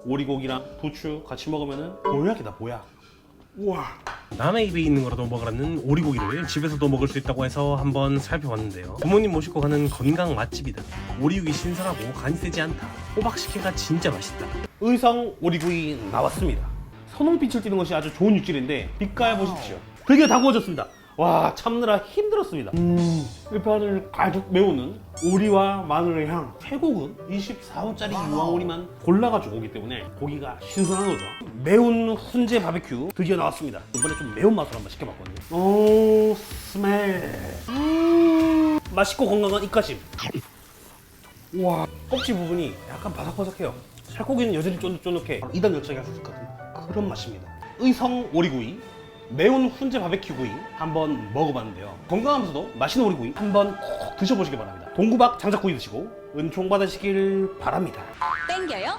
오리고기랑 부추 같이 먹으면은 보약이다, 보약. 우와. 남의 입에 있는 거라도 먹으라는 오리고기를 집에서도 먹을 수 있다고 해서 한번 살펴봤는데요. 부모님 모시고 가는 건강 맛집이다. 오리육이 신선하고 간이 세지 않다. 호박식혜가 진짜 맛있다. 의성 오리구이 나왔습니다. 선홍빛을 띠는 것이 아주 좋은 육질인데 빛깔 보십시오. 드디어 다 구워졌습니다. 와, 참느라 힘들었습니다. 이 판을 가득 메우는 오리와 마늘의 향. 태국은 24호짜리 유황오리만 골라가지고 오기 때문에 고기가 신선한 거죠. 매운 훈제 바베큐 드디어 나왔습니다. 이번에 좀 매운맛으로 한번 시켜봤거든요. 오, 스멜. 맛있고 건강한 입가심. 우와, 껍질 부분이 약간 바삭바삭해요. 살코기는 여전히 쫀득쫀득해. 2단 열차게 할 수 있을 것 같은 그런 맛입니다. 의성 오리구이, 매운 훈제 바베큐 구이 한번 먹어봤는데요. 건강하면서도 맛있는 오리구이 한번 꼭 드셔보시기 바랍니다. 동구박 장작구이 드시고 은총 받으시길 바랍니다. 땡겨요?